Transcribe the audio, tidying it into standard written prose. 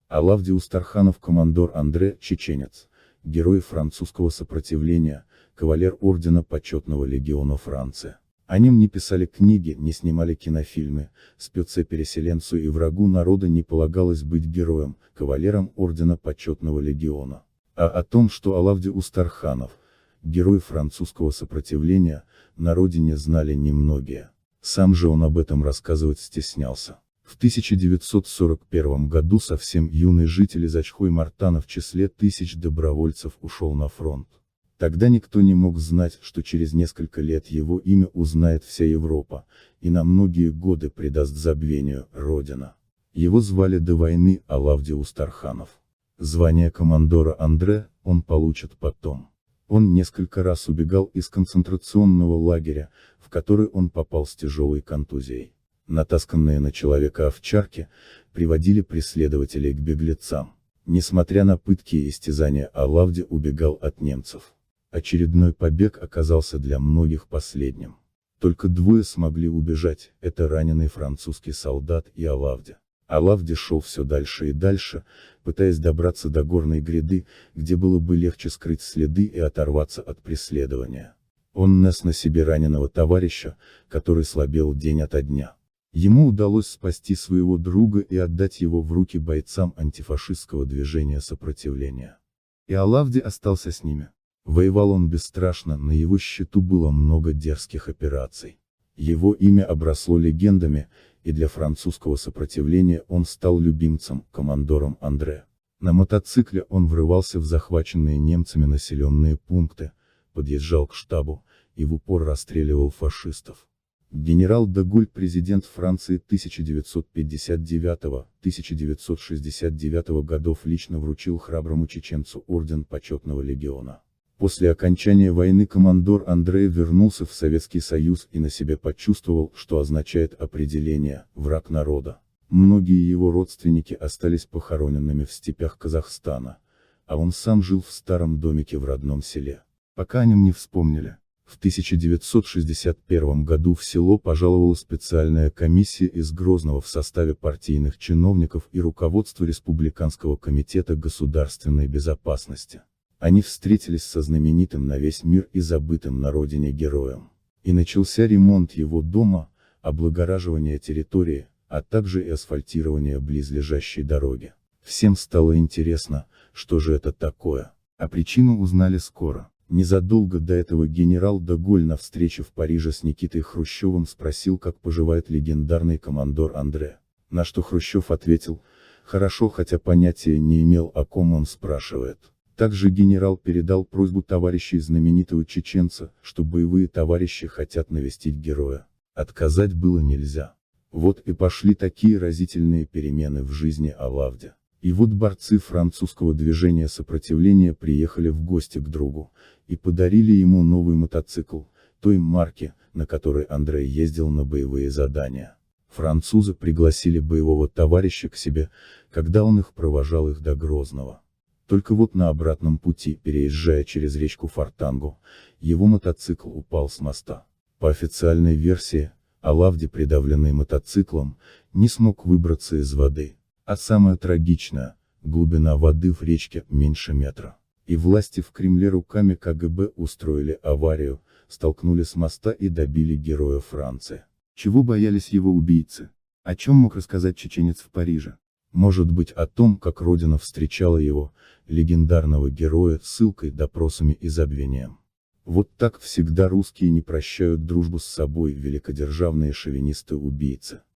Алавди Устарханов, командор Андре, чеченец, герой французского сопротивления, кавалер ордена Почетного легиона Франции. О нем не писали книги, не снимали кинофильмы, спецпереселенцу и врагу народа не полагалось быть героем, кавалером ордена Почетного легиона. А о том, что Алавди Устарханов, герой французского сопротивления, на родине знали немногие. Сам же он об этом рассказывать стеснялся. В 1941 году совсем юный житель из Ачхой-Мартана в числе тысяч добровольцев ушел на фронт. Тогда никто не мог знать, что через несколько лет его имя узнает вся Европа, и на многие годы предаст забвению Родина. Его звали до войны Алавди Устарханов. Звание командора Андре он получит потом. Он несколько раз убегал из концентрационного лагеря, в который он попал с тяжелой контузией. Натасканные на человека овчарки приводили преследователей к беглецам. Несмотря на пытки и истязания, Алавди убегал от немцев. Очередной побег оказался для многих последним. Только двое смогли убежать, это раненый французский солдат и Алавди. Алавди шел все дальше и дальше, пытаясь добраться до горной гряды, где было бы легче скрыть следы и оторваться от преследования. Он нес на себе раненого товарища, который слабел день ото дня. Ему удалось спасти своего друга и отдать его в руки бойцам антифашистского движения сопротивления. И Алавди остался с ними. Воевал он бесстрашно, на его счету было много дерзких операций. Его имя обросло легендами, и для французского сопротивления он стал любимцем, командором Андре. На мотоцикле он врывался в захваченные немцами населенные пункты, подъезжал к штабу, и в упор расстреливал фашистов. Генерал де Голль, президент Франции 1959-1969 годов, лично вручил храброму чеченцу орден Почетного легиона. После окончания войны командор Андре вернулся в Советский Союз и на себе почувствовал, что означает определение «враг народа». Многие его родственники остались похороненными в степях Казахстана, а он сам жил в старом домике в родном селе. Пока о нем не вспомнили. В 1961 году в село пожаловала специальная комиссия из Грозного в составе партийных чиновников и руководства Республиканского комитета государственной безопасности. Они встретились со знаменитым на весь мир и забытым на родине героем. И начался ремонт его дома, облагораживание территории, а также и асфальтирование близлежащей дороги. Всем стало интересно, что же это такое, а причину узнали скоро. Незадолго до этого генерал де Голль на встрече в Париже с Никитой Хрущевым спросил, как поживает легендарный командор Андре. На что Хрущев ответил: «Хорошо», хотя понятия не имел, о ком он спрашивает. Также генерал передал просьбу товарищей знаменитого чеченца, что боевые товарищи хотят навестить героя. Отказать было нельзя. Вот и пошли такие разительные перемены в жизни Алавди. И вот борцы французского движения сопротивления приехали в гости к другу, и подарили ему новый мотоцикл, той марки, на которой Андре ездил на боевые задания. Французы пригласили боевого товарища к себе, когда он провожал их до Грозного. Только вот на обратном пути, переезжая через речку Фортангу, его мотоцикл упал с моста. По официальной версии, Алавди, придавленный мотоциклом, не смог выбраться из воды. А самое трагичное, глубина воды в речке меньше метра. И власти в Кремле руками КГБ устроили аварию, столкнули с моста и добили героя Франции. Чего боялись его убийцы? О чем мог рассказать чеченец в Париже? Может быть, о том, как Родина встречала его, легендарного героя, ссылкой, допросами и забвением. Вот так всегда русские не прощают дружбу с собой, великодержавные шовинисты-убийцы.